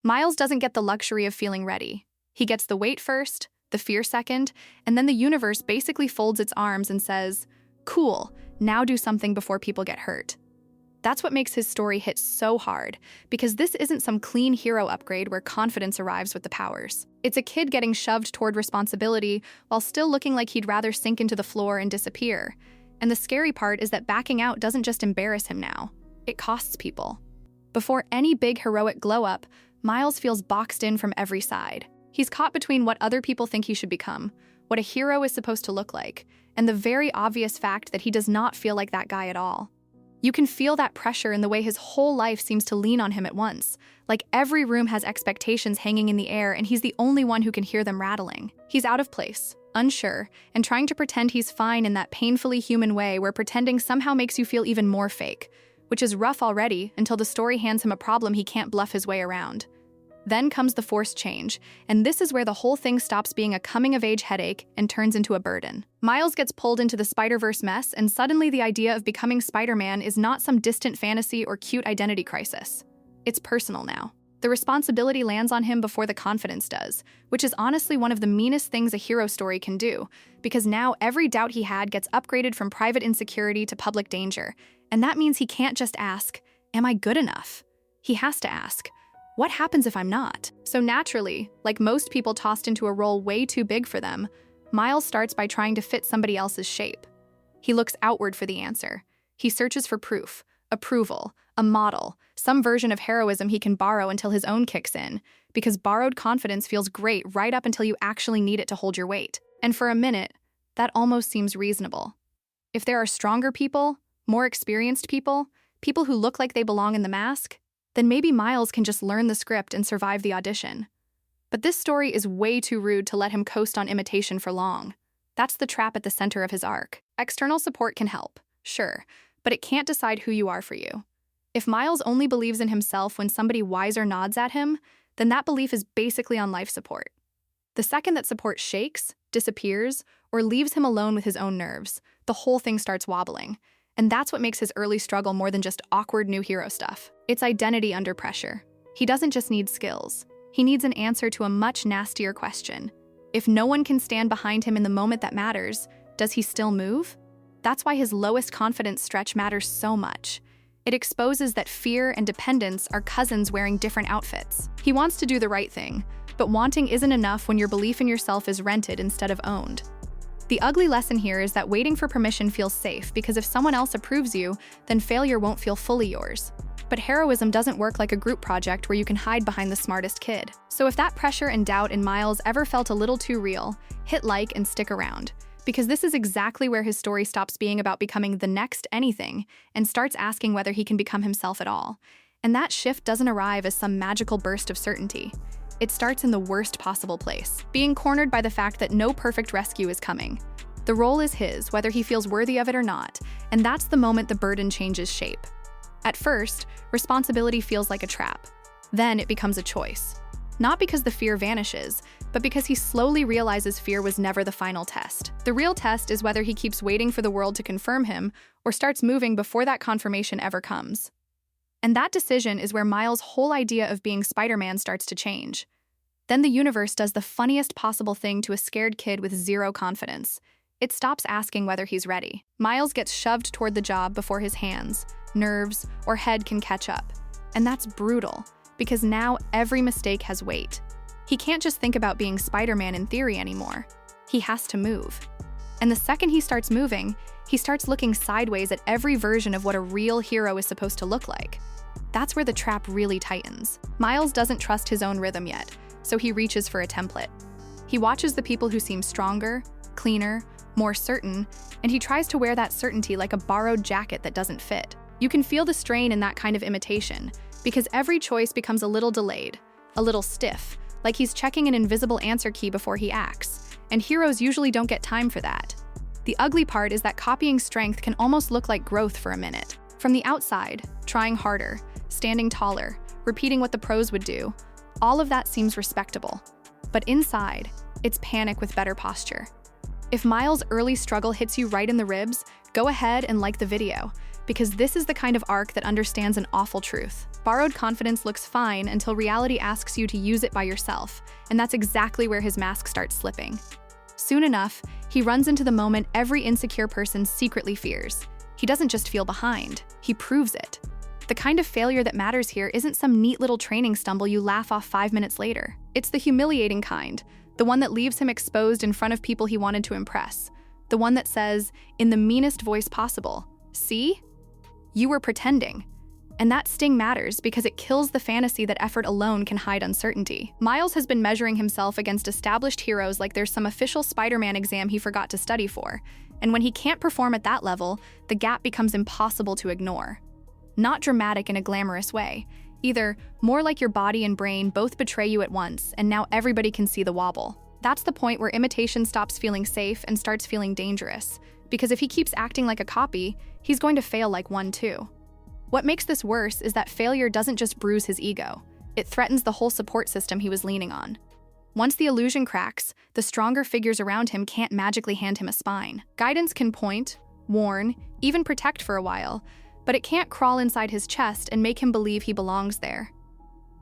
Miles doesn't get the luxury of feeling ready. He gets the wait first, the fear second, and then the universe basically folds its arms and says, "Cool, now do something before people get hurt." That's what makes his story hit so hard, because this isn't some clean hero upgrade where confidence arrives with the powers. It's a kid getting shoved toward responsibility while still looking like he'd rather sink into the floor and disappear. And the scary part is that backing out doesn't just embarrass him now, it costs people. Before any big heroic glow-up, Miles feels boxed in from every side. He's caught between what other people think he should become, what a hero is supposed to look like, and the very obvious fact that he does not feel like that guy at all. You can feel that pressure in the way his whole life seems to lean on him at once, like every room has expectations hanging in the air and he's the only one who can hear them rattling. He's out of place, unsure, and trying to pretend he's fine in that painfully human way where pretending somehow makes you feel even more fake, which is rough already until the story hands him a problem he can't bluff his way around. Then comes the forced change, and this is where the whole thing stops being a coming-of-age headache and turns into a burden. Miles gets pulled into the Spider-Verse mess, and suddenly the idea of becoming Spider-Man is not some distant fantasy or cute identity crisis. It's personal now. The responsibility lands on him before the confidence does, which is honestly one of the meanest things a hero story can do, because now every doubt he had gets upgraded from private insecurity to public danger, and that means he can't just ask, "Am I good enough?" He has to ask, "What happens if I'm not?" So naturally, like most people tossed into a role way too big for them, Miles starts by trying to fit somebody else's shape. He looks outward for the answer. He searches for proof, approval, a model, some version of heroism he can borrow until his own kicks in, because borrowed confidence feels great right up until you actually need it to hold your weight. And for a minute, that almost seems reasonable. If there are stronger people, more experienced people, people who look like they belong in the mask, then maybe Miles can just learn the script and survive the audition. But this story is way too rude to let him coast on imitation for long. That's the trap at the center of his arc. External support can help, sure, but it can't decide who you are for you. If Miles only believes in himself when somebody wiser nods at him, then that belief is basically on life support. The second that support shakes, disappears, or leaves him alone with his own nerves, the whole thing starts wobbling. And that's what makes his early struggle more than just awkward new hero stuff. It's identity under pressure. He doesn't just need skills. He needs an answer to a much nastier question. If no one can stand behind him in the moment that matters, does he still move? That's why his lowest confidence stretch matters so much. It exposes that fear and dependence are cousins wearing different outfits. He wants to do the right thing, but wanting isn't enough when your belief in yourself is rented instead of owned. The ugly lesson here is that waiting for permission feels safe because if someone else approves you, then failure won't feel fully yours. But heroism doesn't work like a group project where you can hide behind the smartest kid. So if that pressure and doubt in Miles ever felt a little too real, hit like and stick around. Because this is exactly where his story stops being about becoming the next anything and starts asking whether he can become himself at all. And that shift doesn't arrive as some magical burst of certainty. It starts in the worst possible place, being cornered by the fact that no perfect rescue is coming. The role is his, whether he feels worthy of it or not, and that's the moment the burden changes shape. At first, responsibility feels like a trap. Then it becomes a choice. Not because the fear vanishes, but because he slowly realizes fear was never the final test. The real test is whether he keeps waiting for the world to confirm him or starts moving before that confirmation ever comes. And that decision is where Miles' whole idea of being Spider-Man starts to change. Then the universe does the funniest possible thing to a scared kid with zero confidence. It stops asking whether he's ready. Miles gets shoved toward the job before his hands, nerves, or head can catch up. And that's brutal, because now every mistake has weight. He can't just think about being Spider-Man in theory anymore. He has to move. And the second he starts moving, he starts looking sideways at every version of what a real hero is supposed to look like. That's where the trap really tightens. Miles doesn't trust his own rhythm yet, so he reaches for a template. He watches the people who seem stronger, cleaner, more certain, and he tries to wear that certainty like a borrowed jacket that doesn't fit. You can feel the strain in that kind of imitation, because every choice becomes a little delayed, a little stiff, like he's checking an invisible answer key before he acts, and heroes usually don't get time for that. The ugly part is that copying strength can almost look like growth for a minute. From the outside, trying harder, standing taller, repeating what the pros would do, all of that seems respectable. But inside, it's panic with better posture. If Miles' early struggle hits you right in the ribs, go ahead and like the video, because this is the kind of arc that understands an awful truth. Borrowed confidence looks fine until reality asks you to use it by yourself, and that's exactly where his mask starts slipping. Soon enough, he runs into the moment every insecure person secretly fears. He doesn't just feel behind, he proves it. The kind of failure that matters here isn't some neat little training stumble you laugh off 5 minutes later. It's the humiliating kind, the one that leaves him exposed in front of people he wanted to impress. The one that says, in the meanest voice possible, "See? You were pretending." And that sting matters because it kills the fantasy that effort alone can hide uncertainty. Miles has been measuring himself against established heroes like there's some official Spider-Man exam he forgot to study for. And when he can't perform at that level, the gap becomes impossible to ignore. Not dramatic in a glamorous way. Either more like your body and brain both betray you at once, and now everybody can see the wobble. That's the point where imitation stops feeling safe and starts feeling dangerous. Because if he keeps acting like a copy, he's going to fail like one too. What makes this worse is that failure doesn't just bruise his ego. It threatens the whole support system he was leaning on. Once the illusion cracks, the stronger figures around him can't magically hand him a spine. Guidance can point, warn, even protect for a while, but it can't crawl inside his chest and make him believe he belongs there.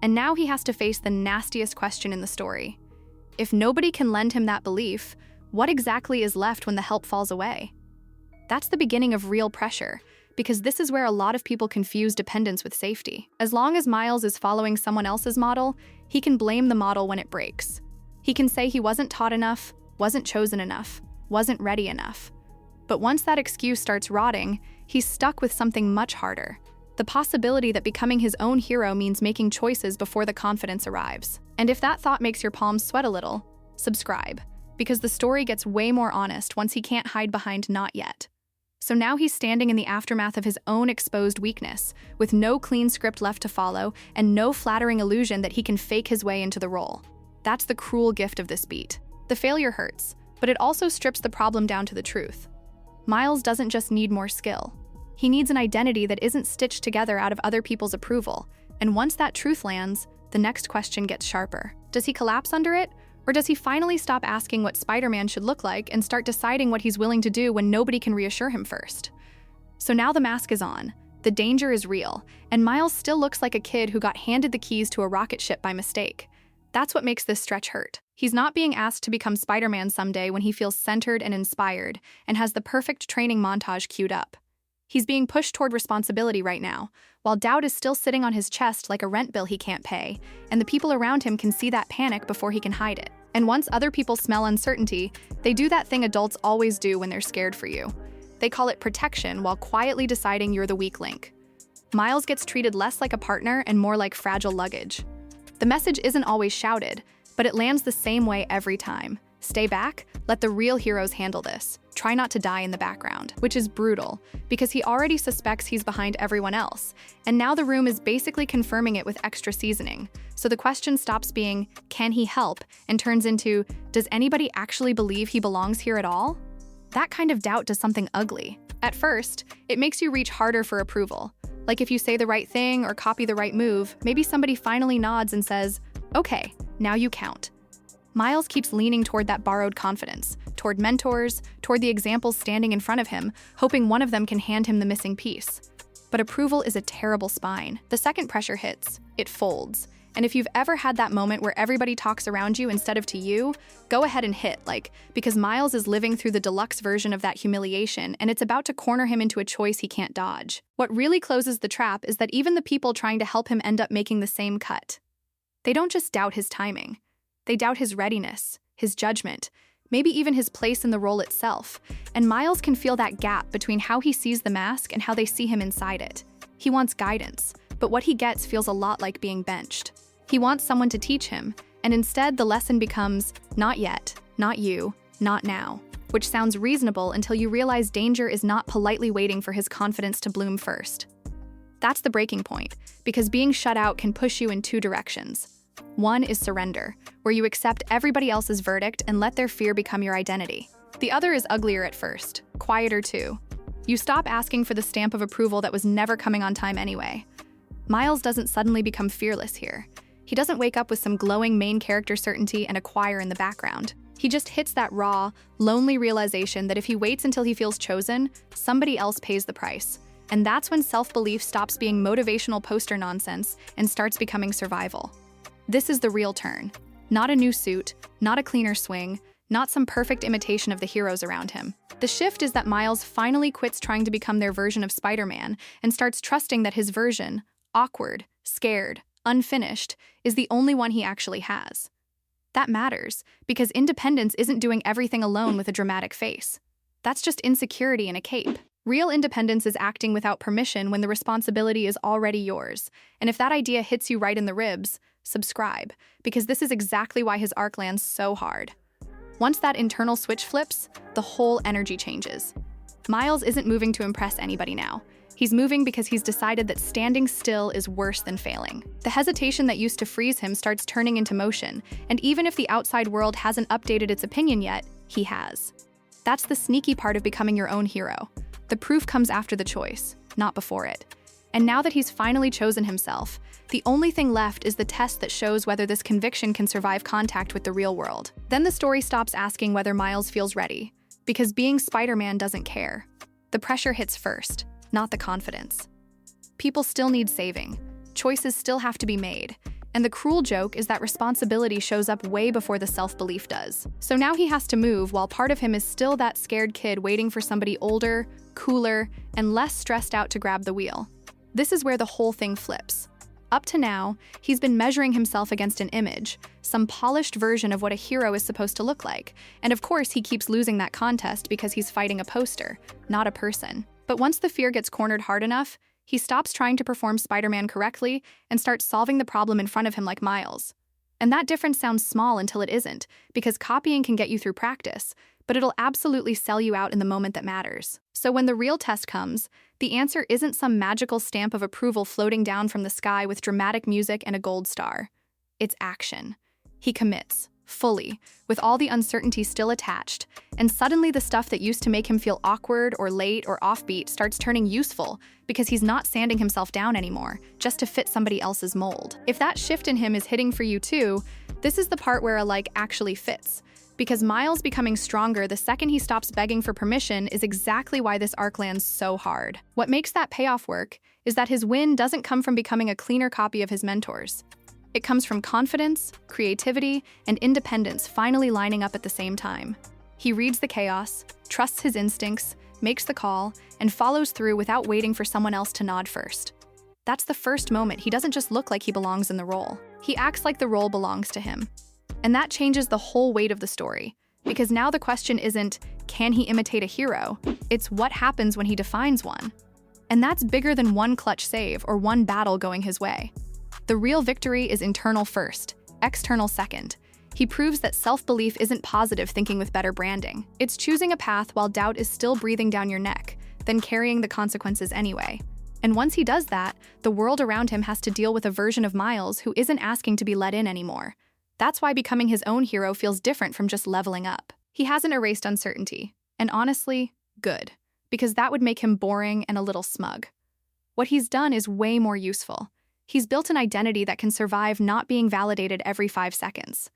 And now he has to face the nastiest question in the story. If nobody can lend him that belief, what exactly is left when the help falls away? That's the beginning of real pressure, because this is where a lot of people confuse dependence with safety. As long as Miles is following someone else's model, he can blame the model when it breaks. He can say he wasn't taught enough, wasn't chosen enough, wasn't ready enough. But once that excuse starts rotting, he's stuck with something much harder. The possibility that becoming his own hero means making choices before the confidence arrives. And if that thought makes your palms sweat a little, subscribe, because the story gets way more honest once he can't hide behind "not yet." So now he's standing in the aftermath of his own exposed weakness, with no clean script left to follow and no flattering illusion that he can fake his way into the role. That's the cruel gift of this beat. The failure hurts, but it also strips the problem down to the truth. Miles doesn't just need more skill. He needs an identity that isn't stitched together out of other people's approval. And once that truth lands, the next question gets sharper. Does he collapse under it? Or does he finally stop asking what Spider-Man should look like and start deciding what he's willing to do when nobody can reassure him first? So now the mask is on, the danger is real, and Miles still looks like a kid who got handed the keys to a rocket ship by mistake. That's what makes this stretch hurt. He's not being asked to become Spider-Man someday when he feels centered and inspired and has the perfect training montage queued up. He's being pushed toward responsibility right now, while doubt is still sitting on his chest like a rent bill he can't pay, and the people around him can see that panic before he can hide it. And once other people smell uncertainty, they do that thing adults always do when they're scared for you. They call it protection while quietly deciding you're the weak link. Miles gets treated less like a partner and more like fragile luggage. The message isn't always shouted, but it lands the same way every time. Stay back, let the real heroes handle this. Try not to die in the background, which is brutal, because he already suspects he's behind everyone else, and now the room is basically confirming it with extra seasoning. So the question stops being, can he help, and turns into, does anybody actually believe he belongs here at all? That kind of doubt does something ugly. At first, it makes you reach harder for approval. Like if you say the right thing or copy the right move, maybe somebody finally nods and says, okay, now you count. Miles keeps leaning toward that borrowed confidence, toward mentors, toward the examples standing in front of him, hoping one of them can hand him the missing piece. But approval is a terrible spine. The second pressure hits, it folds. And if you've ever had that moment where everybody talks around you instead of to you, go ahead and hit, because Miles is living through the deluxe version of that humiliation, and it's about to corner him into a choice he can't dodge. What really closes the trap is that even the people trying to help him end up making the same cut. They don't just doubt his timing. They doubt his readiness, his judgment, maybe even his place in the role itself. And Miles can feel that gap between how he sees the mask and how they see him inside it. He wants guidance, but what he gets feels a lot like being benched. He wants someone to teach him, and instead the lesson becomes, not yet, not you, not now, which sounds reasonable until you realize danger is not politely waiting for his confidence to bloom first. That's the breaking point, because being shut out can push you in two directions. One is surrender, where you accept everybody else's verdict and let their fear become your identity. The other is uglier at first, quieter too. You stop asking for the stamp of approval that was never coming on time anyway. Miles doesn't suddenly become fearless here. He doesn't wake up with some glowing main character certainty and a choir in the background. He just hits that raw, lonely realization that if he waits until he feels chosen, somebody else pays the price. And that's when self-belief stops being motivational poster nonsense and starts becoming survival. This is the real turn. Not a new suit, not a cleaner swing, not some perfect imitation of the heroes around him. The shift is that Miles finally quits trying to become their version of Spider-Man and starts trusting that his version, awkward, scared, unfinished, is the only one he actually has. That matters, because independence isn't doing everything alone with a dramatic face. That's just insecurity in a cape. Real independence is acting without permission when the responsibility is already yours. And if that idea hits you right in the ribs, subscribe, because this is exactly why his arc lands so hard. Once that internal switch flips, the whole energy changes. Miles isn't moving to impress anybody now. He's moving because he's decided that standing still is worse than failing. The hesitation that used to freeze him starts turning into motion, and even if the outside world hasn't updated its opinion yet, he has. That's the sneaky part of becoming your own hero. The proof comes after the choice, not before it. And now that he's finally chosen himself, the only thing left is the test that shows whether this conviction can survive contact with the real world. Then the story stops asking whether Miles feels ready, because being Spider-Man doesn't care. The pressure hits first, not the confidence. People still need saving. Choices still have to be made. And the cruel joke is that responsibility shows up way before the self-belief does. So now he has to move while part of him is still that scared kid waiting for somebody older, cooler, and less stressed out to grab the wheel. This is where the whole thing flips. Up to now, he's been measuring himself against an image, some polished version of what a hero is supposed to look like. And of course, he keeps losing that contest because he's fighting a poster, not a person. But once the fear gets cornered hard enough, he stops trying to perform Spider-Man correctly and starts solving the problem in front of him like Miles. And that difference sounds small until it isn't, because copying can get you through practice, but it'll absolutely sell you out in the moment that matters. So when the real test comes, the answer isn't some magical stamp of approval floating down from the sky with dramatic music and a gold star. It's action. He commits, fully, with all the uncertainty still attached, and suddenly the stuff that used to make him feel awkward or late or offbeat starts turning useful because he's not sanding himself down anymore, just to fit somebody else's mold. If that shift in him is hitting for you too, this is the part where a like actually fits. Because Miles becoming stronger the second he stops begging for permission is exactly why this arc lands so hard. What makes that payoff work is that his win doesn't come from becoming a cleaner copy of his mentors. It comes from confidence, creativity, and independence finally lining up at the same time. He reads the chaos, trusts his instincts, makes the call, and follows through without waiting for someone else to nod first. That's the first moment he doesn't just look like he belongs in the role. He acts like the role belongs to him. And that changes the whole weight of the story, because now the question isn't, can he imitate a hero? It's what happens when he defines one. And that's bigger than one clutch save or one battle going his way. The real victory is internal first, external second. He proves that self-belief isn't positive thinking with better branding. It's choosing a path while doubt is still breathing down your neck, then carrying the consequences anyway. And once he does that, the world around him has to deal with a version of Miles who isn't asking to be let in anymore. That's why becoming his own hero feels different from just leveling up. He hasn't erased uncertainty, and honestly, good, because that would make him boring and a little smug. What he's done is way more useful. He's built an identity that can survive not being validated every 5 seconds.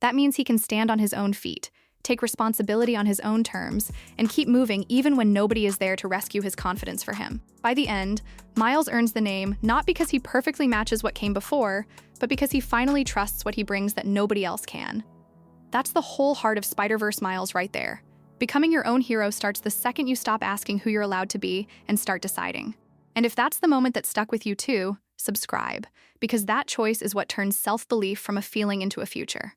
That means he can stand on his own feet, take responsibility on his own terms, and keep moving even when nobody is there to rescue his confidence for him. By the end, Miles earns the name not because he perfectly matches what came before, but because he finally trusts what he brings that nobody else can. That's the whole heart of Spider-Verse Miles right there. Becoming your own hero starts the second you stop asking who you're allowed to be and start deciding. And if that's the moment that stuck with you too, subscribe, because that choice is what turns self-belief from a feeling into a future.